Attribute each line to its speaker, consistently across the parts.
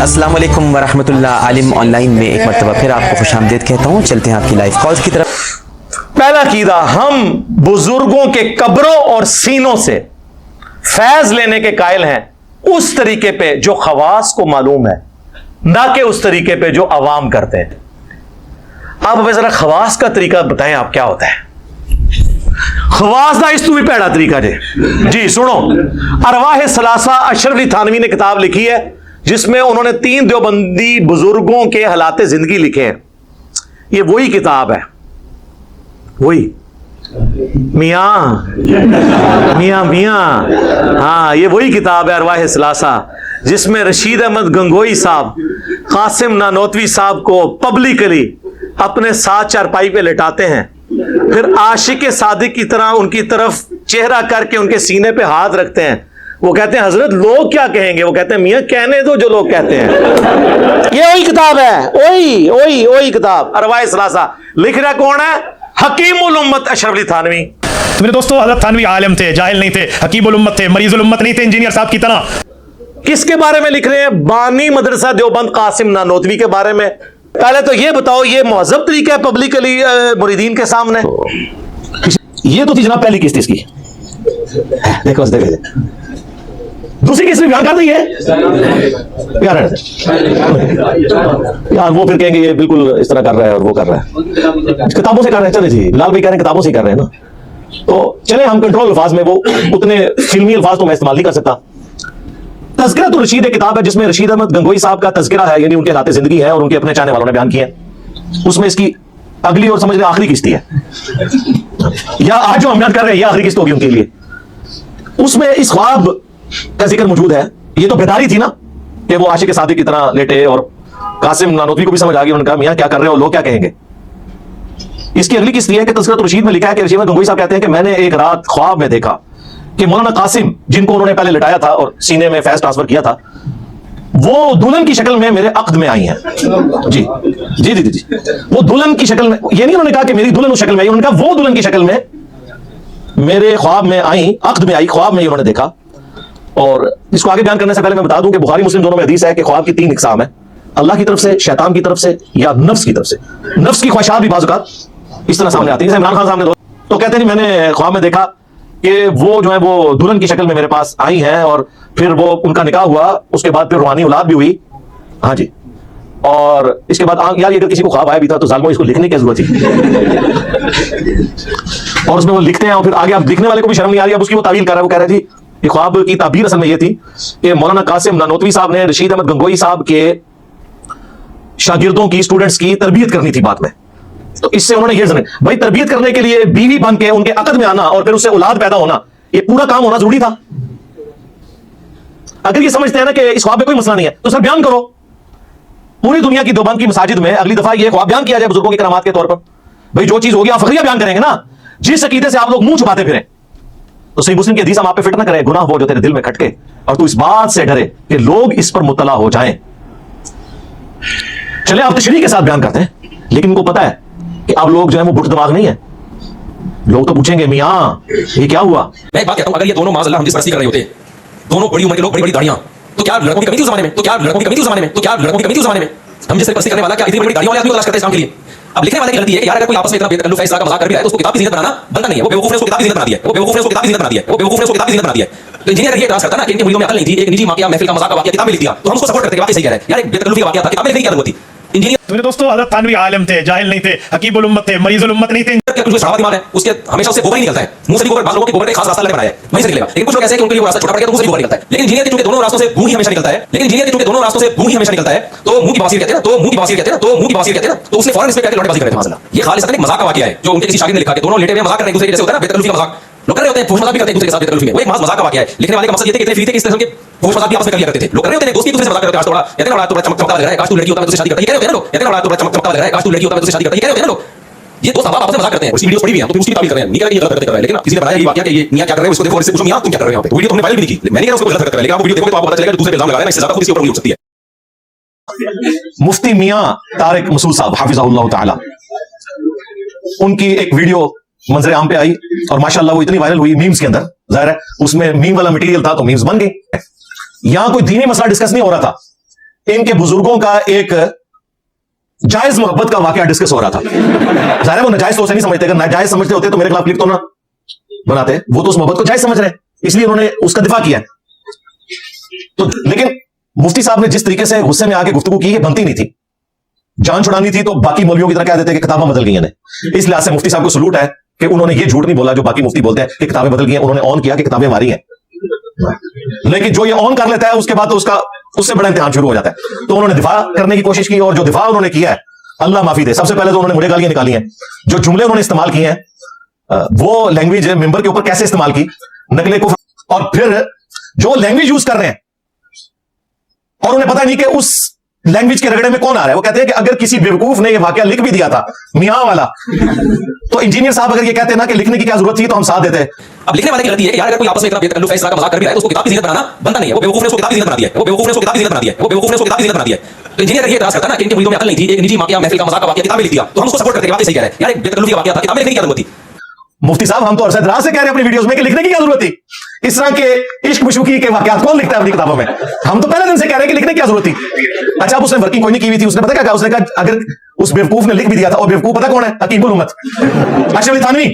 Speaker 1: अस्सलाम वालेकुम वरहमतुल्लाह। आलिम ऑनलाइन में एक मरतबा फिर आपको खुशामदीद कहता हूँ। चलते हैं आपकी लाइव कॉल्स की तरफ।
Speaker 2: पहला कीदा, हम बुजुर्गों के कब्रों और सीनों से फैज लेने के कायल हैं उस तरीके पे जो खवास को मालूम है, ना कि उस तरीके पे जो अवाम करते हैं। आप हमें जरा खवास का तरीका बताएं, आप क्या होता है खवास का? इस तू भी पैड़ा तरीका जी सुनो। अरवाह सलासा अशरफ अली थानवी ने किताब लिखी है जिसमें उन्होंने 3 देवबंदी बुजुर्गों के हालात जिंदगी लिखे हैं। ये वही किताब है, वही मियाँ मियाँ मियाँ हाँ, ये वही किताब है अरवाह सलासा, जिसमें रशीद अहमद गंगोई साहब कासिम नानोतवी साहब को पब्लिकली अपने साथ चारपाई पे लेटाते हैं, फिर आशिक सादिक की तरह उनकी तरफ चेहरा करके उनके सीने पे हाथ रखते हैं। वो कहते हैं हजरत लोग क्या कहेंगे? वो कहते हैं मियाँ कहने दो जो लोग कहते हैं। ये वही किताब है, वही किताब अरवाह सलासा। लिख रहा कौन है? हकीमुल उम्मत अशरफ अली थानवी।
Speaker 3: तो मेरे दोस्तों, हज़रत थानवी आलिम थे, जाहिल नहीं थे, हकीमुल उम्मत थे, मरीजुल उम्मत नहीं थे, इंजीनियर साहब की तरह।
Speaker 2: किसके बारे में लिख रहे हैं? बानी मदरसा देवबंद कासिम नानोतवी के बारे में। पहले तो ये बताओ, ये महजब तरीका है पब्लिकली मुरीदीन के सामने?
Speaker 3: ये तो थी जनाब पहली किस्त इसकी। देखो दूसरी किस्त भी बयान कर दी है यार। वो फिर कहेंगे ये बिल्कुल इस तरह कर रहा है और वो कर रहा है, किताबों से कर रहे हैं। चले जी, लाल भाई कह रहे हैं किताबों से कर रहे हैं ना, तो चले हम कंट्रोल अल्फाज में, वो उतने फिल्मी अल्फाज तो मैं इस्तेमाल नहीं कर सकता। तज़किरा तो रशीद एक किताब है जिसमें रशीद अहमद गंगोई साहब का तज़किरा है, यानी उनके हालात जिंदगी है और उनके अपने चाहने वालों ने बयान किए हैं। उसमें इसकी अगली और समझ लें आखिरी किस्त है, या आज जो हम बयान कर रहे हैं ये आखिरी किस्त होगी उनके लिए। उसमें इस ख्वाब का जिक्र मौजूद है। ये तो बेदारी थी ना कि वो आशिक सादिक की तरह लेटे, और कासिम नानोतवी को भी समझ आ गई, उनका मियाँ क्या कर रहे हो, लोग क्या कहेंगे। इसकी अगली किस्त है कि तज़किरा तो रशीद में लिखा है कि रशीद गंगोई साहब कहते हैं कि मैंने एक रात ख्वाब में देखा कि मौलाना कासिम, जिनको उन्होंने पहले लिटाया था और सीने में फैज ट्रांसफर किया था, वो दुल्हन की शक्ल में मेरे अक्द में आई हैं। जी जी जी जी, वो दुल्हन की शक्ल में, ये नहीं उन्होंने कहा कि मेरी दुल्हन उस शक्ल में आई, उन्होंने कहा वो दुल्हन की शक्ल में मेरे ख्वाब में आई, अक्द में आई, ख्वाब में उन्होंने देखा। और इसको आगे बयान करने से पहले मैं बता दूं कि बुखारी मुस्लिम दोनों में हदीस है कि ख्वाब की 3 इकसाम है, अल्लाह की तरफ से, शैतान की तरफ से, या नफ्स की तरफ से। नफ्स की ख्वाहिशात भी बाज़ औक़ात इस तरह सामने आती है। जैसे इमरान खान साहब ने तो कहते हैं मैंने ख्वाब में देखा कि वो जो है वो दुल्हन की शक्ल में मेरे पास आई हैं, और फिर वो उनका निकाह हुआ, उसके बाद फिर रूहानी औलाद भी हुई। हाँ जी, और इसके बाद यार अगर किसी को ख्वाब आया भी था तो जालिमों इसको लिखने की जरूरत थी। और उसमें वो लिखते हैं, और फिर आगे आप लिखने वाले को भी शर्म नहीं आ रही, अब उसकी वो तावील कर रहा है। वो कह रहा है जी ये ख्वाब की ताबीर असल में ये थी कि मौलाना कासिम नानोतवी साहब ने रशीद अहमद गंगोई साहब के शागिर्दों की, स्टूडेंट्स की तरबियत करनी थी बाद में। तो इससे उन्होंने ये जाने भाई, तरबियत करने के लिए बीवी बन के उनके अकद में आना और फिर उससे औलाद पैदा होना, ये पूरा काम होना जरूरी था। अगर ये समझते हैं ना कि इस ख्वाब में कोई मसला नहीं है तो सर बयान करो। पूरी दुनिया की देवबंद की मसाजिद में अगली दफा ये ख्वाब बयान किया जाए बुजुर्गों की करामात के तौर पर। भाई जो चीज होगी आप फखरिया बयान करेंगे ना। जिस अकीदे से आप लोग मुंह छुपाते फिरें, तो सही मुस्लिम की हदीस हम आप पे फिट ना करें, गुनाह वो जो तेरे दिल में खटके, और तू इस बात से डरे कि लोग इस पर मुत्तला हो जाएं। चले आप तशरीह के साथ बयान करते हैं, लेकिन उनको पता है कि अब लोग जो है वो बुट दिमाग नहीं है। लोग तो पूछेंगे मियाँ ये क्या हुआ।
Speaker 4: मैं एक बात कहता हूं, अगर ये दोनों माज़अल्लाह हम जिस परस्ती कर रहे होते, दोनों बड़ी उम्र के लोग, बड़ी बड़ी दाढ़ियां, तो क्या लड़कों की कमी थी उस जमाने में? तो क्या लड़कों की कमी थी उस जमाने में? तो क्या लड़कों की कमी थी उस जमाने में? हम जिस परस्ती करने वाला क्या इतनी बड़ी दाढ़ियों वाले आदमी को तलाश करते हैं इस्लाम के लिए? अब लिखने वाले की गलती है कि यार अगर कोई आपस में इतना बेतकल्लुफ है, इस तरह का मजाक कर भी रहा है तो उसको किताब की ज़ीनत बनाना बनता नहीं है। वो बेवकूफ ने उसको किताब की ज़ीनत बना दिया है, वो बेवकूफ ने उसको किताब की ज़ीनत बना दिया है, वो बेवकूफ ने उसको किताब की ज़ीनत बना दिया है। तो इंजीनियर ये इतराज़ करता ना कि इनके मुरीदों में अकल नहीं थी, एक निजी वाक़या, महफिल का मजाक का वाक़या किताब में लिख दिया, तो हम उसको सपोर्ट करते हैं, वाकई सही कह रहा है यार, एक बेतकल्लुफी का वाक़या था, किताब में लिखने की क्या जरूरत थी? इंजीनियर
Speaker 3: तो मेरे दोस्तों, हज़रत थानवी आलिम थे, जाहिल नहीं थे, हकीमुल उम्मत थे, मरीजुल उम्मत नहीं थे।
Speaker 4: कुछ सड़ावा दिमाग है, उसके हमेशा उससे गोबर ही निकलता है, मुंह से भी गोबर। बात लोगों के गोबर का खास रास्ता अलग बनाया है, वहीं से निकलेगा। लेकिन कुछ लोग ऐसे हैं कि उनके लिए वो रास्ता छोटा पड़ गया तो मुंह से गोबर निकलता है। लेकिन इंजीनियर के चूंकि दोनों रास्तों से मुंह ही हमेशा निकलता है, लेकिन इंजीनियर के चूंकि दोनों रास्तों से मुंह ही हमेशा निकलता है, तो मुंह की बवासीर कहते हैं ना, तो मुंह की बवासीर कहते हैं ना, तो मुंह की बवासीर कहते हैं ना, तो उसने फौरन इस पे कहकर लौटेबाजी कर रहे थे माशाल्लाह। ये खालिसतन एक मजाक का वाकया है जो उनके किसी शागिर्द ने लिखा कि दोनों लेटे हुए मजाक कर रहे हैं एक दूसरे के, जैसे होता है ना बेतकल्लुफी का मजाक लोग कर रहे होते हैं, फौश मजाक भी करते हैं एक दूसरे के साथ बेतकल्लुफी में। वो एक मजाक का वाकया है। लिखने वाले का मकसद ये था कि इतने फ्री थे कि इस तरह के फौश मजाक भी आपस में कर लिया करते थे। लोग कर रहे होते हैं, दोस्ती एक दूसरे से मजाक कर रहे होते हैं। आज थोड़ा कहते हैं ना, तो बड़ा चमकता लग रहा है, काश तू लड़की होता मैं तुझसे शादी करता, ये कह रहे होते हैं ना लोग। कहते हैं ना, तो बड़ा चमकता लग रहा है, काश तू लड़की होता मैं तुझसे शादी करता, ये कह रहे होते हैं ना लोग। ये दोस्त आप आपस में मजाक करते हैं, उसकी वीडियोस पड़ी हुई हैं, तो फिर उसकी तारीफ कर रहे हैं, नहीं कह रहे ये गलत हरकत कर रहा है। लेकिन किसी ने बनाया ये वाकया कि ये मियां क्या कर रहे हैं, उसको देखो और इससे पूछो मियां तुम क्या कर रहे हो यहाँ पे। वीडियो तो हमने वायरल भी नहीं की, मैंने कहा उसको गलत हरकत कर रहा है, लेकिन आप वीडियो देखोगे तो आपको पता चलेगा कि दूसरे पे इल्जाम लगा रहा है, इससे ज्यादा खुद इसके ऊपर उंगली उठ सकती है।
Speaker 3: मुफ्ती मियाँ तारिक मसूद साहब हाफिज़हुल्लाह ताला, उनकी एक वीडियो मंजर आम पे आई और माशाल्लाह वो इतनी वायरल हुई मीम्स के अंदर, जाहिर है उसमें मीम वाला मटेरियल था तो मीम्स बन गए। यहां कोई दीनी मसला डिस्कस नहीं हो रहा था, इनके बुजुर्गों का एक जायज मोहब्बत का वाकया डिस्कस हो रहा था। जाहिर है वो नाजायज तो उसे नहीं समझते, अगर नाजायज समझते होते तो मेरे खिलाफ क्लिप तो ना बनाते। वो तो उस मोहब्बत को जायज समझ रहे हैं, इसलिए उन्होंने उसका दिफा किया। तो लेकिन मुफ्ती साहब ने जिस तरीके से गुस्से में आके गुफ्तगू की, ये बनती नहीं थी। जान छुड़ानी थी तो बाकी मौलवियों की तरह कह देते कि किताबें बदल गई हैं। इस लिहाज से मुफ्ती साहब को सलूट है कि उन्होंने ये झूठ नहीं बोला जो बाकी मुफ्ती बोलते हैं कि किताबें बदल गई हैं। उन्होंने ऑन किया कि किताबें हमारी हैं। लेकिन जो ये ऑन कर लेता है उसके बाद तो उससे बड़ा इम्तिहान शुरू हो जाता है। तो उन्होंने दिफा करने की कोशिश की, और जो दिफा उन्होंने किया है, अल्लाह माफी दे। सबसे पहले तो उन्होंने मुझे गालियां निकाली हैं। जो जुमले उन्होंने इस्तेमाल किए हैं वो लैंग्वेज मेंबर के ऊपर कैसे इस्तेमाल की, नकले को, और फिर जो लैंग्वेज यूज कर रहे हैं और उन्हें पता नहीं कि उस लैंग्वेज के रगड़े में कौन आ रहा है। वो कहते हैं कि अगर किसी बेवकूफ ने ये वाकया लिख भी दिया था मियां वाला, तो इंजीनियर साहब अगर ये कहते ना कि लिखने की क्या जरूरत थी तो हम साथ देते।
Speaker 4: अब लिखने वाले की गलती है कि यार अगर कोई आपस में इतना बेतकल्लुफ है, इस तरह का मजाक कर भी रहा है तो उसको किताब की ज़ीनत बनाना बनता नहीं है। वो बेवकूफ ने उसको किताब की ज़ीनत बना दिया है, वो बेवकूफ ने उसको किताब की ज़ीनत बना दिया है, वो बेवकूफ ने उसको किताब की ज़ीनत बना दिया है। तो इंजीनियर ये इतराज करता है ना कि इनके मुरीदों में अकल नहीं थी, एक निजी वाकया महफिल का मजाक का वाकया किताब में लिख दिया, तो हम उसको सपोर्ट करते हैं, बात सही कह रहे हैं यार, एक बेतकल्लुफी का वाकया था, किताब में लिखने की क्या जरूरत थी।
Speaker 3: मुफ्ती साहब हम तो अरशद राज से कह रहे हैं अपनी वीडियोस में कि लिखने की क्या जरूरत थी। इस तरह के इश्क मशूकी के वाकयात कौन लिखता है अपनी किताबों में? हम तो पहले दिन से कह रहे हैं कि लिखने की क्या जरूरत थी। अच्छा, अब उसने वर्किंग कोई नहीं की हुई थी, उसने पता क्या कहा? उसने कहा अगर उस बेवकूफ ने लिख भी दिया था, और बेवकूफ पता कौन है? हकीमुल उम्मत अशरफ अली थानवी।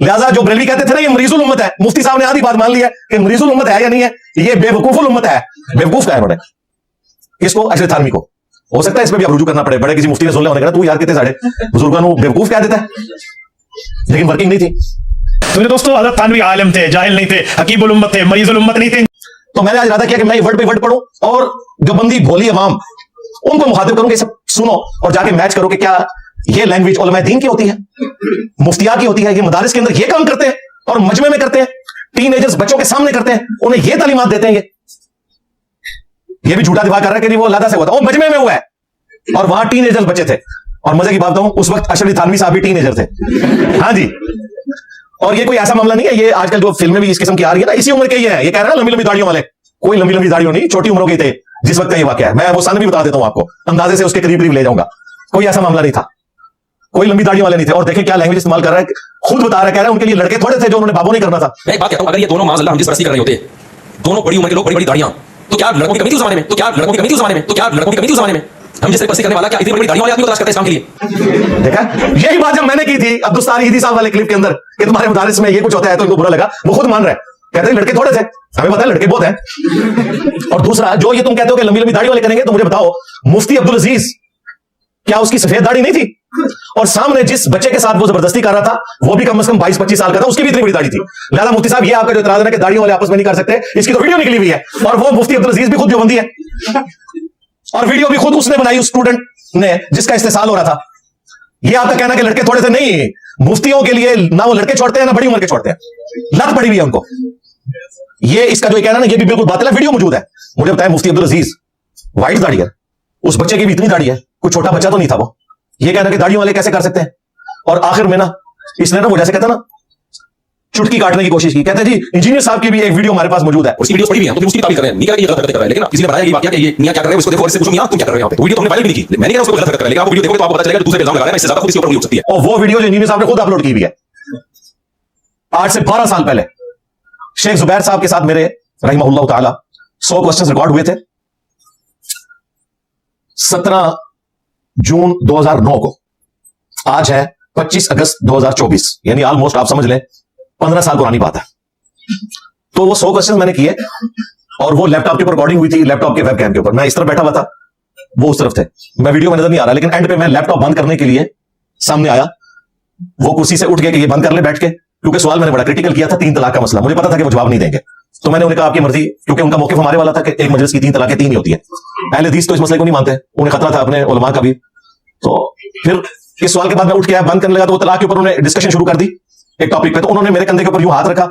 Speaker 3: लिहाजा जो बरेलवी कहते थे ना ये मरीजुल उम्मत है, मुफ्ती साहब ने आधी बात मान ली है कि मरीजुल उम्मत है या नहीं है, ये बेवकूफुल उम्मत है। बेवकूफ का है उन्होंने इसको, अशरफ थानवी को। हो सकता है इस पर भी अब रुजू करना पड़े, बड़े किसी मुफ्ती ने सुन लिया, उन्होंने कहा तू यार कितने साढ़े बुजुर्गों को बेवकूफ कह देता है, लेकिन वर्किंग नहीं थी।
Speaker 5: तो मेरे दोस्तों, हज़रत थानवी आलिम थे, जाहिल नहीं थे, हकीमुल उम्मत थे, मरीजुल उम्मत नहीं थे।
Speaker 3: तो मैंने आज इरादा किया कि मैं वर्ड पे वर्ड पढ़ूं और जो बंदी भोली अवाम उनको मुखातिब करूं कि सब सुनो और जाके मैच करो कि क्या ये लैंग्वेज उलमाए दीन की होती है, मुफ्तिया की होती है, ये मदारिस के अंदर ये काम करते हैं और मजमे में करते हैं, टीनेजर्स बच्चों के सामने करते हैं, उन्हें ये तालीमात देते हैं। ये भी झूठा दिफा कर रहा है कि नहीं वो लादा से हुआ था, वो मजमे में हुआ है और वहां टीनेजर्स बच्चे थे। और मजे की बात बताऊं, उस वक्त अशरफ अली थानवी साहब भी टीनेजर थे। हाँ जी, और ये कोई ऐसा मामला नहीं है, ये आजकल जो फिल्में भी इस किस्म की आ रही है ना, इसी उम्र के ही है। ये कह रहे हैं लंबी लंबी दाढ़ियों वाले, कोई लंबी लंबी दाढ़ियों नहीं, छोटी उम्रों के थे जिस वक्त का ये वाकया है। मैं वो सन भी बता देता हूं आपको, अंदाजे से उसके करीब करीब ले जाऊंगा। कोई ऐसा मामला नहीं था, कोई लंबी दाढ़ी वाले नहीं थे। और देखें क्या लैंग्वेज इस्तेमाल कर रहा है, खुद बता रहा है, कह रहा है उनके लिए लड़के थोड़े थे जो उन्होंने बाबू नहीं करना था।
Speaker 4: मैं एक बात कहता हूं, अगर ये दोनों माज़अल्लाह हम जिस परस्ती कर रहे होते, दोनों बड़ी उम्र के लोग, बड़ी बड़ी दाढ़ियां, तो क्या लड़कों की कमी थी उस जमाने में? तो क्या लड़कों की कमी थी उस जमाने में? तो क्या लड़कों की कमी थी उस जमाने में? हम जिस परस्ती करने वाला क्या इतनी बड़ी दाढ़ियों वाले आदमी को तलाश करते हैं इस्लाम के लिए?
Speaker 3: देखा, यही बात जब मैंने की थी अब्दुस्तारी ईदी साहब वाले क्लिप के अंदर कि तुम्हारे मदारिस में ये कुछ होता है तो इनको बुरा लगा, वो खुद मान रहे हैं, कहते हैं लड़के थोड़े थे, हमें पता है लड़के बहुत हैं। और दूसरा, जो ये तुम कहते हो कि लंबी लंबी दाढ़ी वाले करेंगे, तो मुझे बताओ मुफ्ती अब्दुल अजीज क्या उसकी सफेद दाढ़ी नहीं थी? और सामने जिस बच्चे के साथ वो जबरदस्ती कर रहा था वो भी कम से कम 22-25 साल का था, उसकी भी इतनी बड़ी दाढ़ी थी। लिहाजा मुफ्ती साहब, ये आपका जो इतराज है कि दाढ़ी वाले आपस में नहीं कर सकते, इसकी तो वीडियो निकली हुई है, और वो मुफ्ती अब्दुल अजीज भी खुद देवबंदी है, और वीडियो भी खुद उसने बनाई उस स्टूडेंट ने जिसका इस्तेसाल हो रहा था। ये आपका कहना कि लड़के थोड़े थे, नहीं, मुफ्तियों के लिए ना वो लड़के छोड़ते हैं ना बड़ी उम्र के छोड़ते हैं, लत पड़ी हुई है उनको। ये इसका जो कहना ना, ये भी बिल्कुल बातिल है, वीडियो मौजूद है। मुझे बताया मुफ्ती अब्दुल अजीज, वाइट दाढ़ी है, उस बच्चे की भी इतनी दाढ़ी है, कोई छोटा बच्चा तो नहीं था वो। ये कहना कि दाढ़ी वाले कैसे कर सकते हैं? और आखिर में ना इसने ना वो जैसे कहता ना चुटकी काटने की कोशिश की। कहते हैं जी इंजीनियर साहब की भी एक वीडियो हमारे पास मौजूद है,
Speaker 4: उसकी वीडियोस पड़ी हुई हैं, तो उसकी तारीफ कर रहे हैं, नहीं कह रहे ये गलत हरकतें कर रहे हैं, लेकिन किसी ने बताया ये वाकया कि ये मियां क्या कर रहे हैं, उसको देखो और इससे पूछो मियां तुम क्या कर रहे हो यहाँ पे। वीडियो तो हमने वायरल भी नहीं की, मैंने कहा उसको गलत हरकत कर रहे हैं, लेकिन आप वीडियो देखोगे तो आपको पता चलेगा दूसरे इल्जाम लगा रहे हैं, इससे ज्यादा खुद इसके ऊपर उंगली उठ सकती है।
Speaker 3: और वो वीडियो जो इंजीनियर साहब ने खुद अपलोड की हुई है, आज से 12 साल पहले शेख जुबैर साहब के साथ मेरे रहिमहुल्लाह ताला 100 क्वेश्चंस रिकॉर्ड हुए थे 17 जून 2009 को। आज है 25 अगस्त 2024, यानी ऑलमोस्ट आप समझ लें 15 साल पुरानी बात है। तो वो 100 क्वेश्चन मैंने किए और वो लैपटॉप के ऊपर रिकॉर्डिंग हुई थी, लैपटॉप के वेबकैम के ऊपर। मैं इस तरफ बैठा हुआ था, वो उस तरफ थे, मैं वीडियो में नजर नहीं आ रहा, लेकिन एंड पे मैं लैपटॉप बंद करने के लिए सामने आया, वो कुर्सी से उठ गए कि ये बंद कर ले बैठ के, क्योंकि सवाल मैंने बड़ा क्रिटिकल किया था, 3 तलाक का मसला। मुझे पता था कि वो जवाब नहीं देंगे, तो मैंने उन्हें कहा आपकी मर्जी, क्योंकि उनका मौके हमारे वाला था कि एक मजलिस की 3 तलाकें 3 ही होती है। अहले हदीस तो इस मसले को नहीं मानते, उन्हें खतरा था अपने उलमा का भी। तो फिर इस सवाल के बाद मैं उठ के बंद करने लगा, तो वो तलाक के ऊपर उन्होंने डिस्कशन शुरू कर दी एक टॉपिक पे। तो उन्होंने मेरे कंधे के ऊपर यूं हाथ रखा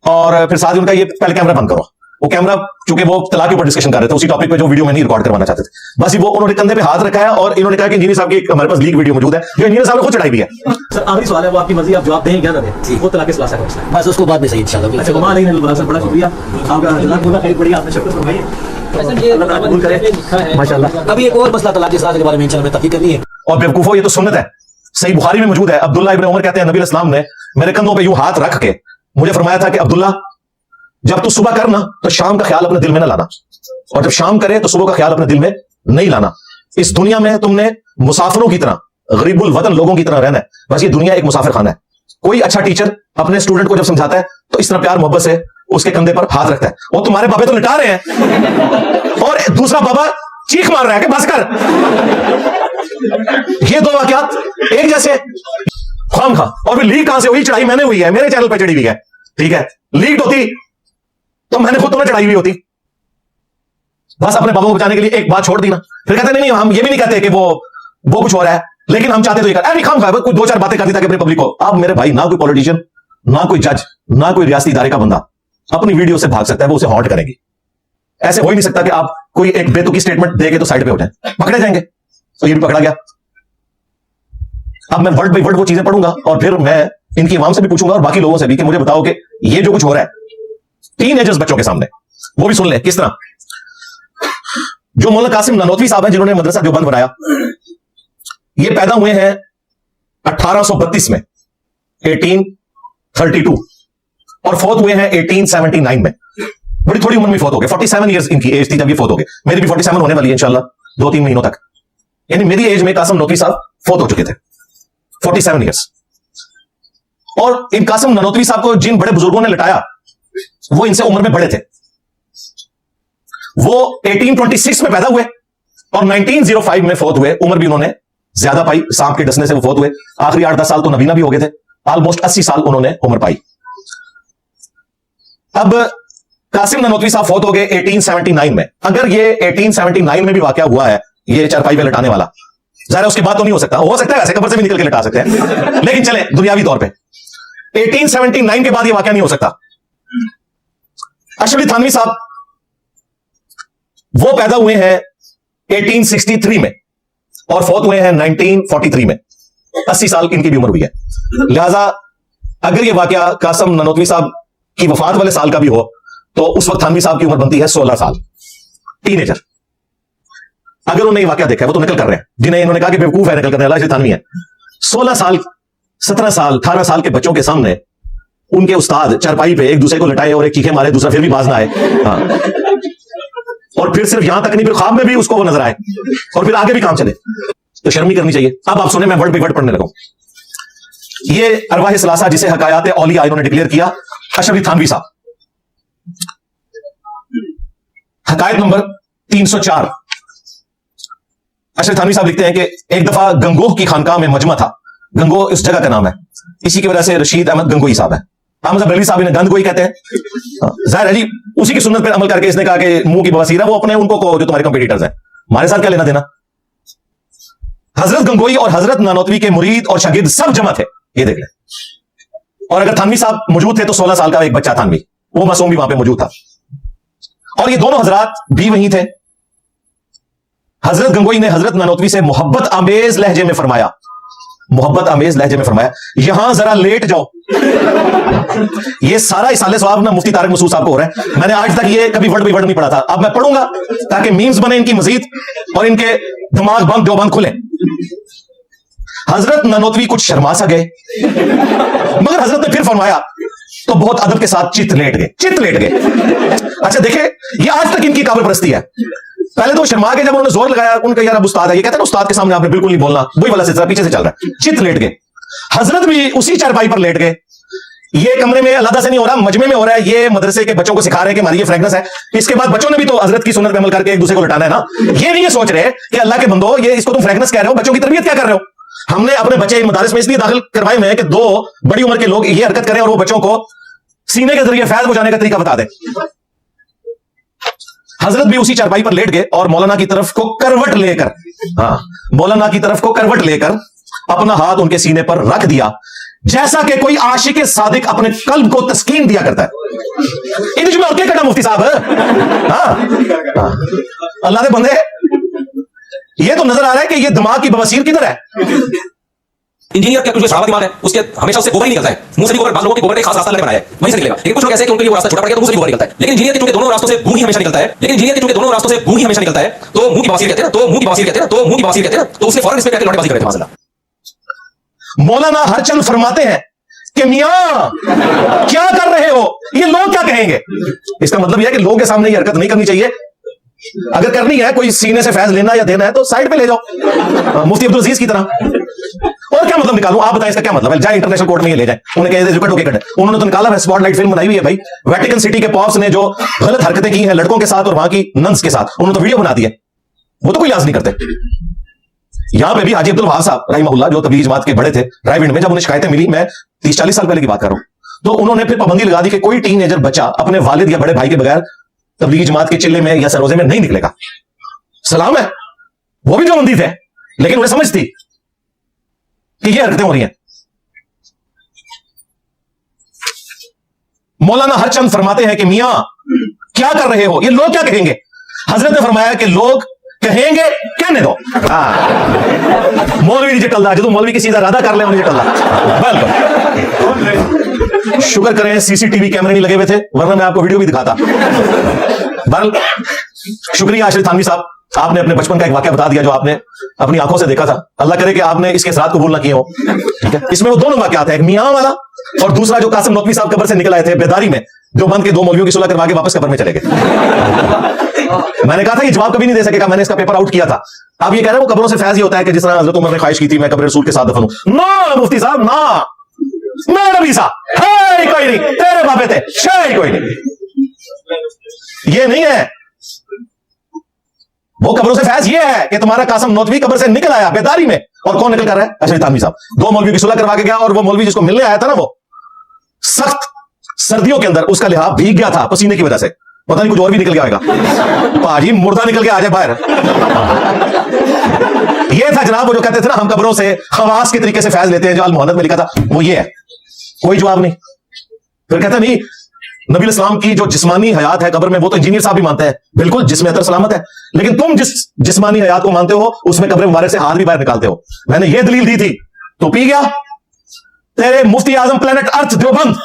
Speaker 3: और फिर साथ ही उनका ये पहले कैमरा बंद करो। वो कैमरा, चूंकि वो तलाक के ऊपर डिस्कशन कर रहे थे उसी टॉपिक पे जो वीडियो में नहीं रिकॉर्ड करवाना चाहते थे, बस वो उन्होंने कंधे पे हाथ रखा है और इन्होंने कहा कि इंजीनियर साहब की हमारे पास लीक वीडियो मौजूद है, जो इंजीनियर साहब ने खुद चढ़ाई भी है।
Speaker 6: सर आखिरी सवाल है, वो आपकी मर्जी, आप जवाब दें क्या ना दें, वो तलाक सलासा का मसला है,
Speaker 7: बस उसको बाद में सही इंशाल्लाह।
Speaker 6: अच्छा गुमान नहीं है, सर बड़ा शुक्रिया आपका, जज़ाकल्लाह खैर, बढ़िया आपने शिरकत फरमाई, अल्लाह ताला कबूल करे माशाल्लाह।
Speaker 7: अभी एक और मसला तलाक सलासा के बारे में इंशाल्लाह तहकीक करनी है।
Speaker 3: और बेवकूफो, ये तो सुन्नत है, सही बुखारी में मौजूद है। अब्दुल्ला इब्न उमर कहते हैं नबी इस्लाम ने मेरे कंधों पे यूं हाथ रख के मुझे फरमाया था कि अब्दुल्ला जब तू सुबह करना तो शाम का ख्याल अपने दिल में ना लाना, और जब शाम करे तो सुबह का ख्याल अपने दिल में नहीं लाना। इस दुनिया में तुमने मुसाफिरों की तरह, गरीबुल वतन लोगों की तरह रहना है। बस ये दुनिया एक मुसाफिर खाना है। कोई अच्छा टीचर अपने स्टूडेंट को जब समझाता है तो इस तरह प्यार मोहब्बत से उसके कंधे पर हाथ रखता है। और तुम्हारे बाबे तो लिटा रहे हैं और दूसरा बाबा चीख मार रहा है कि बस कर। ये दो वाकयात एक जैसे खाम खा। और फिर लीक कहां से हुई? चढ़ाई मैंने हुई है, मेरे चैनल पर चढ़ी हुई है, ठीक है। लीक होती तो मैंने खुद तुम्हें चढ़ाई हुई होती। बस अपने बाबू को बचाने के लिए एक बात छोड़ दी ना। फिर कहते नहीं, हम ये भी नहीं कहते कि वो कुछ हो रहा है, लेकिन हम चाहते तो ये कर। अरे खाम खा कोई दो चार बातें कर दी ताकि अपनी पब्लिक को। अब मेरे भाई, ना कोई पॉलिटिशियन, ना कोई जज, ना कोई रियासती इदारे का बंदा अपनी वीडियो से भाग सकता है, वो उसे हॉन्ट करेगी। ऐसे हो ही नहीं सकता कि आप कोई एक बेतुकी स्टेटमेंट देके तो साइड पे हो जाए, पकड़े जाएंगे। तो ये भी पकड़ा गया। अब मैं वर्ड बाई वर्ड वो चीजें पढ़ूंगा और फिर मैं इनकी आवाम से भी पूछूंगा और बाकी लोगों से भी कि मुझे बताओ कि ये जो कुछ हो रहा है टीनेजर्स बच्चों के सामने, वो भी सुन ले किस तरह। जो मौलाना कासिम नानोतवी साहब हैं, जिन्होंने मदरसा देवबंद बनाया, ये पैदा हुए हैं 1832 में, 1832, और फौत हुए हैं 1879 में। बड़ी थोड़ी उम्र में फौत हो गए। 47 ईयर्स इनकी एज थी जब ये फौत हो गए। मेरी भी 47 होने वाली है इंशाल्लाह 2-3 महीनों तक। यानी मेरी एज में कासिम नानोतवी साहब फौत हो चुके थे, 47 ईयर्स। और इन कासिम नानोतवी साहब को जिन बड़े बुजुर्गों ने लटाया वो इनसे उम्र में बड़े थे। वो 1826 में पैदा हुए और 1905 में फौत हुए। उम्र भी उन्होंने ज्यादा पाई, सांप के डसने से वो फौत हुए। आखिरी 8-10 साल तो नबीना भी हो गए थे। ऑलमोस्ट 80 साल उन्होंने उम्र पाई। अब कासिम नानोतवी साहब फौत हो गए 1879 में। अगर ये 1879 में भी वाकया हुआ है, ये चारपाई पे लटाने वाला, ज़ाहिर उसके बाद तो नहीं हो सकता है वैसे कब्र से भी निकल के लटा सकते हैं, लेकिन चले दुनियावी तौर पे 1879 के बाद ये वाकया नहीं हो सकता। अशरफ अली थानवी साहब वो पैदा हुए हैं 1863 में और फौत हुए हैं 1943 में। 80 साल इनकी भी उम्र हुई है। लिहाजा अगर ये वाकया कासिम नानोतवी साहब की वफात वाले साल का भी हो तो उस वक्त थानवी साहब की उम्र बनती है 16 साल, टीनेजर। अगर उन्होंने ये वाकया देखा है, वो तो नकल कर रहे हैं, जिन्हें इन्होंने कहा कि बेवकूफ है नकल करने वाला, थानवी है। 16 साल, 17 साल, 18 साल के बच्चों के सामने उनके उस्ताद चारपाई पे एक दूसरे को लटाए और एक चीखे मारे, दूसरा फिर भी बाज ना आए। हाँ। और फिर सिर्फ यहां तक नहीं, फिर ख्वाब में भी उसको वो नजर आए और फिर आगे भी काम चले, तो शर्म ही करनी चाहिए। अब आप सुने, मैं वर्ड बाई वर्ड पढ़ने लगा। ये अरवाह सलासा जिसे हकायात औलिया इन्होंने डिक्लेयर किया, अशरफ अली थानवी साहब। हकायत नंबर 304। अशरफ थानवी साहब लिखते हैं कि एक दफा गंगोह की खानकाह में मजमा था। गंगोह इस जगह का नाम है, इसी की वजह से रशीद अहमद गंगोई साहब है। अहमद बरेलवी साहब इन्हें गंगोई कहते हैं। जाहिर है जी, उसी की सुन्नत पर अमल करके इसने कहा कि मुंह की बवासीर है, वो अपने उनको को जो तुम्हारे कंपीटिटर्स हैं, हमारे साथ क्या लेना देना। हजरत गंगोई और हजरत नानोतवी के मुरीद और शागिर्द सब जमा थे, ये देख लें। और अगर थानवी साहब मौजूद थे तो 16 साल का एक बच्चा थानवी, वो मासूम भी वहां पे मौजूद था। और ये दोनों हजरात भी वहीं थे। हजरत गंगोई ने हजरत नानोतवी से मोहब्बत आमेज लहजे में फरमाया, मोहब्बत आमेज लहजे में फरमाया, यहां जरा लेट जाओ। ये सारा इसाले सवाब ना मुफ्ती तारिक मसूद साहब को हो रहा है। मैंने आज तक ये कभी वर्ड बाई वर्ड नहीं पढ़ा था, अब मैं पढ़ूंगा ताकि मीम्स बने इनकी मजीद और इनके दिमाग बंद देवबंद खुले। हजरत नानोतवी कुछ शर्मा सा गए, मगर हजरत ने फिर फरमाया तो बहुत अदब के साथ चित लेट गए। अच्छा देखे, ये आज तक इनकी काबिल परस्ती है। पहले तो शर्मा के, जब उन्होंने जोर लगाया, उनका यार अब उस्ताद है, ये कहते हैं उस्ताद के सामने आपने बिल्कुल नहीं बोलना, वही वाला सिलसिला पीछे से चल रहा है। चित लेट गए। हजरत भी उसी चारपाई पर लेट गए। ये कमरे में अलग से नहीं हो रहा, मजमे में हो रहा है। ये मदरसे के बच्चों को सिखा रहे हैं कि हमारी ये फ्रेगनेंस है। इसके बाद बच्चों ने भी तो हजरत की सुन्नत पे अमल करके एक दूसरे को लटाना है ना। ये नहीं ये सोच रहे कि अल्लाह के बंदो, ये इसको तुम फ्रेगनेंस कह रहे हो, बच्चों की तरबियत क्या कर रहे हो। हमने अपने बच्चे मदारिस में इसलिए दाखिल करवाए हुए हैं कि 2 बड़ी उम्र के लोग ये हरकत करें और वो बच्चों को सीने के जरिए फैज बुझाने का तरीका बता दे। हजरत भी उसी चारपाई पर लेट गए और मौलाना की तरफ को करवट लेकर, हाँ, मौलाना की तरफ को करवट लेकर अपना हाथ उनके सीने पर रख दिया, जैसा कि कोई आशिक सादिक अपने कल्ब को तस्कीन दिया करता है। इन और क्या करना मुफ्ती साहब, हाँ, अल्लाह के बंदे, ये तो नजर आ रहा है कि ये दिमाग की बवासीर किधर है।
Speaker 4: इंजीनियर का कुछ जो शाबाश दिमाग है, उसके हमेशा उससे गोबर ही निकलता है। मुंह से भी गोबर, बात लोगों के गोबर का खास रास्ता अलग बनाया है, वहीं से निकलेगा। लेकिन कुछ लोग ऐसे हैं कि उनके लिए वो रास्ता छोटा पड़ गया तो मुंह से भी गोबर निकलता है। लेकिन इंजीनियर के चूंकि दोनों रास्तों से गूं ही हमेशा निकलता है, तो मुंह की बवासीर कहते हैं ना, तो उसने फौरन इस पे कहकर लौटेबाजी करे थे। मौलाना हरचंद फरमाते हैं
Speaker 3: कि मियां क्या कर रहे हो, ये लोग क्या कहेंगे। इसका मतलब यह है कि लोगों के सामने ये हरकत नहीं करनी चाहिए। अगर करनी है, कोई सीने से फैज लेना या देना है तो साइड पे ले जाओ, मुफ्ती अब्दुल अजीज की तरह। और क्या मतलब निकालूं, आप बताएं इसका क्या मतलब है। जाए इंटरनेशनल कोर्ट में ये ले जाए, उन्हें कहे उन्होंने तो निकाला है, स्पॉटलाइट फिल्म बनाई हुई है भाई। वेटिकन सिटी के पॉप्स ने जो गलत हरकतें की हैं लड़कों के साथ और वहां की नन्स के साथ, उन्होंने तो वीडियो बना दी है, वो तो कोई लिहाज नहीं करते। यहां पे भी हाजी अब्दुल वहाब साहब रहीमहुल्लाह जो तबलीग जमात के बड़े थे रायविंड में, जब उन्हें शिकायतें मिली, मैं 30-40 साल पहले की बात कर रहा हूं, तो उन्होंने फिर पाबंदी लगा दी कि कोई टीनेजर बच्चा अपने वालिद या बड़े भाई के बगैर तबलीगी जमात के चिल्ले में या सरोजे में नहीं निकलेगा। सलाम है, वो भी जो बंदी थे, लेकिन उन्हें समझ थी कि ये हरकतें हो रही हैं। मौलाना हरचंद फरमाते हैं कि मियां क्या कर रहे हो, ये लोग क्या कहेंगे। हजरत ने फरमाया कि लोग कहेंगे, कहने दो। मौलवी नहीं चटलदा, जो मौलवी की सीधा इरादा कर ले उन्हें चटलदा। बिल्कुल, शुक्र करें सीसीटीवी कैमरे नहीं लगे हुए थे, वरना मैं आपको वीडियो भी दिखाता। बहरहाल शुक्रिया आशिर थानवी साहब, आपने अपने बचपन का एक वाकया बता दिया जो आपने अपनी आंखों से देखा था। अल्लाह करे कि आपने इसके साथ कबूल ना किए हो। ठीक है, इसमें वो दोनों वाकयात हैं, एक मियां वाला और दूसरा जो कासिम नकवी साहब कब्र से निकल आए थे बेदारी में, जो बंद के 2 मौलवियों की सुलह करवा के वापस कब्र में चले गए। मैंने कहा था ये जवाब कभी नहीं दे सकेगा, मैंने इसका पेपर आउट किया था। अब ये कह रहे हैं वो कब्रों से फैज ये होता है कि जिस तरह हजरत उमर ने ख्वाहिश की थी मैं कब्र रसूल के साथ दफन हूं। ना मुफ्ती साहब ना, मैं नबी साहब है कोई नहीं, तेरे बाबे थे शायद कोई नहीं, ये नहीं है। वो कब्रों से फैज ये है कि तुम्हारा कासिम नौतवी कब्र से निकल आया बेदारी में, और कौन निकल कर रहा है, अशरफ थानवी साहब। 2 मौलवियों की सुलह करवा के गया, और वो मौलवी जिसको मिलने आया था ना, वो सख्त सर्दियों के अंदर उसका लिहाफ भीग गया था पसीने की वजह से, पता नहीं कुछ और भी निकल गया होगा। पाजी मुर्दा निकल के आ जाए बाहर। ये था जनाब वो जो कहते थे ना हम कब्रों से खवास के तरीके से फैज लेते हैं, जो अल मुहन्नद में लिखा था वो ये है। कोई जवाब नहीं। फिर कहता नहीं नबी इस्लाम की जो जिस्मानी हयात है कब्र में, वो तो इंजीनियर साहब भी मानते हैं, बिल्कुल जिसमें अतर सलामत है, लेकिन तुम जिस जिस्मानी हयात को मानते हो उसमें कब्र मुबारक से हाथ भी बाहर निकालते हो। मैंने ये दलील दी थी तो पी गया। तेरे मुफ्ती आजम प्लेनेट अर्थ देवबंद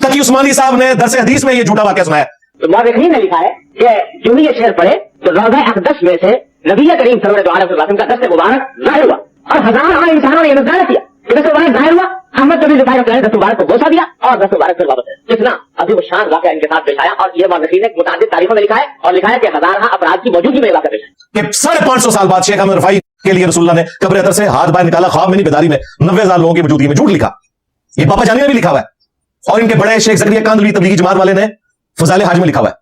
Speaker 3: तकी उस्मानी साहब ने दरस हदीस में ये झूठा वाकया सुनाया।
Speaker 8: तो मौरखीन ने लिखा है कि जो भी ये शेर पढ़े तो रौज़ा अक़दस में से नबी करीम सल्लल्लाहु अलैहि वसल्लम का दस्त मुबारक जाहिर हुआ, और हजारों इंसानों ने ये नज़ारा किया कि दस्त मुबारक जाहिर हुआ। अहमद नबी जुबाइर ने दस्त मुबारक को बोसा दिया और दस्त मुबारक फिर वापस है। कितना अभी वो शान वाकया इनके साथ पेश आया, और ये मौरखीन ने मुतादिद तारीखों में लिखा है, और लिखा है कि हजारों अपराध की मौजूदगी में वाकया पेश आया
Speaker 3: कि 550 साल बाद शेख अहमद रफाई के लिए रसूलुल्लाह ने कब्र अतर से हाथ बाहर निकाला, ख्वाब में नहीं बेदारी में, 90,000 लोगों की मौजूदगी में। झूठ लिखा, ये पापा जानी में भी लिखा हुआ है, और इनके बड़े शेख ज़करिया कांदलवी तबलीगी जमात वाले ने फजाइल हाज में लिखा हुआ है,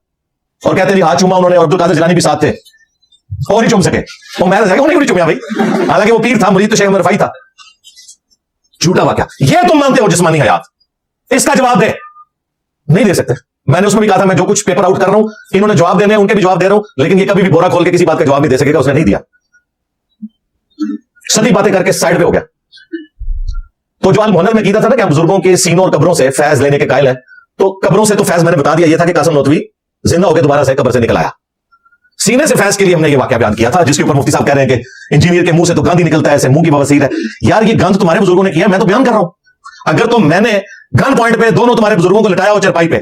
Speaker 3: और कहते हैं हाथ चूमा उन्होंने, और अब्दुल कादिर जिलानी भी साथ थे और नहीं चूम सके। वो मैं उन्हें नहीं चूमिया भाई, हालांकि वो पीर था, मुरीद तो शेख अहमद रफाई था। झूठा वाकया ये तुम मानते हो जिस्मानी हयात, इसका जवाब दे। नहीं दे सकते। मैंने उसमें भी कहा था मैं जो कुछ पेपर आउट कर रहा हूं, इन्होंने जवाब देने हैं, उनके भी जवाब दे रहा हूं, लेकिन ये कभी भी बोरा खोल के किसी बात का जवाब नहीं दे सकेगा। उसने नहीं दिया, सदी बातें करके साइड पे हो गया। तो जो अल मुहन्नद में कीता था ना कि बुजुर्गों के सीनों और कब्रों से फैज लेने के कायल है, तो कब्रों से तो फैज मैंने बता दिया ये था कि कासिम नौतवी जिंदा होकर दोबारा से कब्र से निकल आया। सीने से फैज के लिए हमने ये वाकया बयान किया था, जिसके ऊपर मुफ्ती साहब कह रहे हैं कि इंजीनियर के मुंह से तो गंद ही निकलता है, ऐसे मुंह की बवासीर है। यार ये गंद तुम्हारे बुजुर्गों ने किया, मैं तो बयान कर रहा हूं। अगर तो मैंने गन पॉइंट पे दोनों तुम्हारे बुजुर्गों को लिटाया हो चरपाई पे,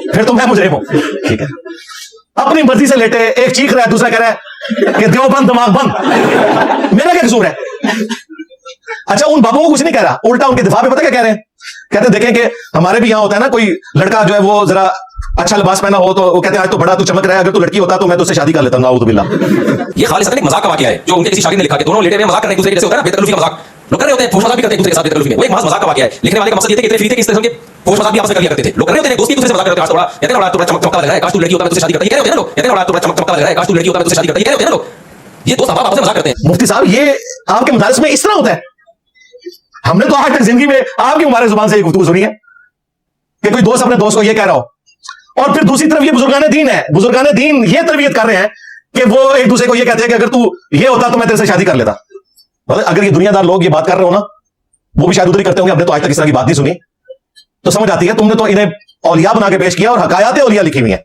Speaker 3: फिर तो मैं मुजरिम हूं। ठीक है, अपनी मर्जी से लेटे, एक चीख रहा है, दूसरा कह रहा है कि देवबंद दिमाग बंद, मेरा क्या कसूर है। अच्छा, उन बाबुओं को कुछ नहीं कह रहा, उल्टा उनके दिफा पे पता क्या कह रहे हैं, कहते हैं देखें कि हमारे भी यहां होता है ना, कोई लड़का जो है वो जरा अच्छा लिबास पहना हो तो वो कहते हैं आज तो बड़ा तू चमक रहा है, अगर तू लड़की होता तो मैं तो उससे शादी कर लेता हूं। नाऊज़ु बिल्लाह।
Speaker 4: ये खालिसन एक मजाक का वाकया है जो उनके किसी शागिर्द ने लिखा कि दोनों लेटे हुए मजाक कर रहे हैं एक दूसरे के, जैसे होता है ना बेतकल्लुफी का मजाक लोग कर रहे होते हैं, फोश मजाक भी करते हैं एक दूसरे के साथ बेतकल्लुफी में। वो एक मजाक का वाकया है। लिखने वाले का मकसद ये था कि इतने फ्री थे कि इस तरह के फोश मजाक भी आपस में कर लिया करते थे। लोग कर रहे होते हैं दोस्ती दूसरे से मजाक करते हैं, आज थोड़ा कहते हैं ना थोड़ा चमकता लग रहा है, काश तू लड़की होता मैं तुझसे शादी करता, ये कह रहे होते हैं ना लोग, कहते हैं ना थोड़ा चमकता लग रहा है, काश तू लड़की होता मैं तुझसे शादी करता, ये कह रहे होते हैं ना लोग। ये दोस्त आपस में मजाक करते हैं।
Speaker 3: मुफ्ती साहब ये आपके मदारिस में इस तरह होता है? हमने तो आज तक जिंदगी में आपकी मुबारक जुबान से ये गुफ्तगू सुनी है कि कोई दोस्त अपने दोस्त को ये कह रहा हो, और फिर दूसरी तरफ ये बुजुर्गाने दीन है, बुजुर्गाने दीन ये तरबियत कर रहे हैं कि वो एक दूसरे को ये कहते हैं कि अगर तू ये होता तो मैं तेरे से शादी कर लेता। मतलब अगर ये दुनियादार लोग ये बात कर रहे हो ना, वो भी शायद उधर ही करते होंगे, हमने तो आज तक इस तरह की बात नहीं सुनी, तो समझ आती है तुमने तो इन्हें औलिया बना के पेश किया और हकायात औलिया लिखी हुई है।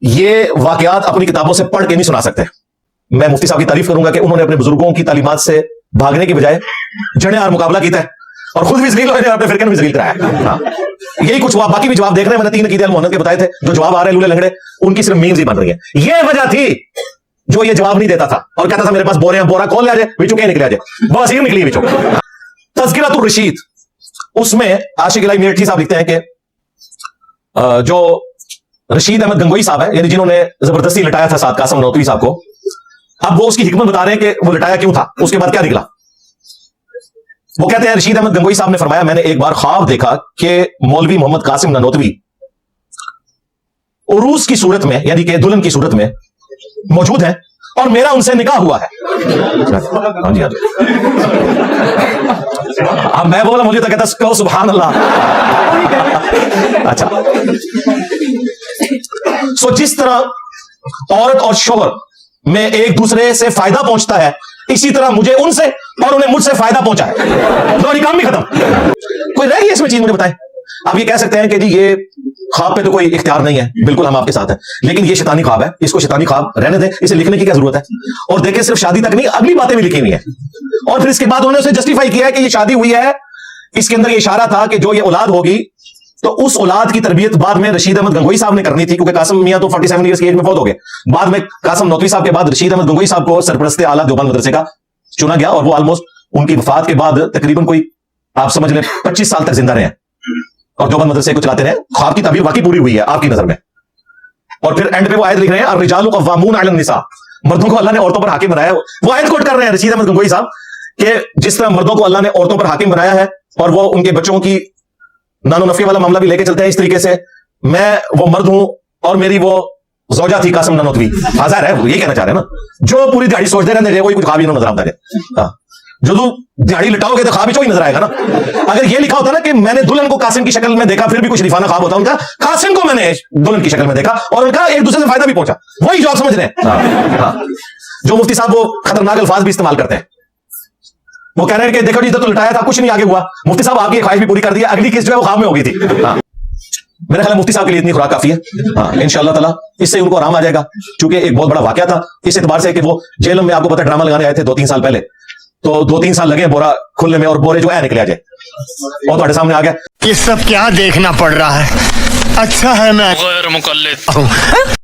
Speaker 3: ये वाकयात अपनी किताबों से पढ़ के नहीं सुना सकते। मैं मुफ्ती साहब की तारीफ करूंगा कि उन्होंने अपने बुजुर्गों की तालीमात से भागने की बजाय जड़े और मुकाबला किया है, और खुद भी जलील हुए, अपने फिरके में भी जलील कराया। हाँ, यही कुछ हुआ। बाकी भी जवाब देख रहे हैं, मैंने 3 अकीदे अल मुहन्नद के बताए थे, जो जवाब आ रहे हैं लूले लंगड़े, उनकी सिर्फ मीम्स ही बन रही है। ये वजह थी जो ये जवाब नहीं देता था और कहता था मेरे पास बोरे हैं, बोरा खोल ले आ जाए, बिचू क्या निकले आ जाए, बवासीर निकली बिचू। तज़किरतुर रशीद, उसमें आशिक इलाही मिर्ठी साहब लिखते हैं कि जो रशीद अहमद गंगोई साहब है, यानी जिन्होंने जबरदस्ती लटाया था साद कासिम ननौतवी साहब को, अब वो उसकी हिकमत बता रहे हैं कि वो लटाया क्यों था, उसके बाद क्या निकला। वो कहते हैं रशीद अहमद गंगोई साहब ने फरमाया, मैंने एक बार ख्वाब देखा कि मौलवी मोहम्मद कासिम ननौतवी उरूस की सूरत में, यानी कि दुल्हन की सूरत में मौजूद है और मेरा उनसे निकाह हुआ है। हाँ जी, हाँ जी। अब मैं बोला, मुझे तो कहता कहो सुभान अल्लाह। अच्छा, सो जिस तरह औरत और शोहर में एक दूसरे से फायदा पहुंचता है, इसी तरह मुझे उनसे और उन्हें मुझसे फायदा पहुंचा है, तो काम भी खत्म। कोई रह गई इसमें चीज, मुझे बताएं। आप ये कह सकते हैं कि जी ये ख्वाब पे तो कोई इख्तियार नहीं है, बिल्कुल हम आपके साथ हैं, लेकिन ये शैतानी ख्वाब है, इसको शैतानी ख्वाब रहने दें, इसे लिखने की क्या जरूरत है। और देखिए, सिर्फ शादी तक नहीं, अगली बातें भी लिखी हुई है, और फिर इसके बाद उन्होंने उसे जस्टिफाई किया है कि ये शादी हुई है, इसके अंदर ये इशारा था कि जो ये औलाद होगी तो उस औलाद की तरबियत बाद में रशीद अहमद गंगोई साहब ने करनी थी, क्योंकि कासिम मियां तो 47 ईयर्स की एज में फौत हो गए। बाद में कासिम ननौतवी साहब के बाद रशीद अहमद गंगोई साहब को सरपरस्त आला देवबंद मदरसे का चुना गया, और वो ऑलमोस्ट उनकी वफात के बाद तकरीबन कोई आप समझ लें 25 साल तक जिंदा रहे और देवबंद मदरसे को चलाते रहे। ख्वाब की ताबीर वाकई पूरी हुई है आपकी नजर में। और फिर एंड पे वो आयत लिख रहे हैं, अर्रिजालु क़व्वामून अलन निसा, मर्दों को अल्लाह ने औरतों पर हाकिम बनाया है। वो आयत कोट कर रहे हैं रशीद अहमद गंगोई साहब कि जिस तरह मर्दों को अल्लाह ने औरतों पर हाकिम बनाया है, और वो उनके बच्चों की नानो नफी वाला मामला भी लेके चलते हैं इस तरीके से। मैं वो मर्द हूं और मेरी वो ज़ौजा थी कासिम ननौतवी, हाज़िर है, वो ये कहना चाह रहे हैं ना। जो पूरी दिहाड़ी सोचते रहते कोई कुछ ख्वाब ही नजर आता है। जो तू दिहाड़ी लटाओगे तो ख्वाब ही नजर आएगा ना। अगर ये लिखा होता ना कि मैंने दुल्हन को कासिम की शक्ल में देखा, फिर भी कुछ शरीफाना ख्वाब होता उनका, कासिम को मैंने दुल्हन की शक्ल में देखा और उनका एक दूसरे से फायदा भी पहुंचा, वही जो आप समझ रहे हैं। जो मुफ्ती साहब वो खतरनाक अल्फाज भी इस्तेमाल करते हैं, वो कह रहे हैं कि देखो जी तो लटाया था, कुछ नहीं आगे हुआ। मुफ्ती साहब आपकी ख्वाहिश भी पूरी कर दी, अगली किस्त जो है वो ख्वाब में हो गई थी। मेरा ख्याल मुफ्ती साहब के लिए इतनी खुराक काफी है। इंशाअल्लाह ताला इससे उनको आराम आ जाएगा, क्योंकि एक बहुत बड़ा वाकया था इस एतबार से कि वो जेल में, आपको पता ड्रामा लगाने आए थे 2-3 साल पहले, तो 2-3 साल लगे बोरा खुलने में, और बोरे जो है निकले आ जाए, और तुम्हारे सामने आ गया।
Speaker 5: ये सब क्या देखना पड़ रहा है। अच्छा है मैं गैर मुकल्लिद हूं।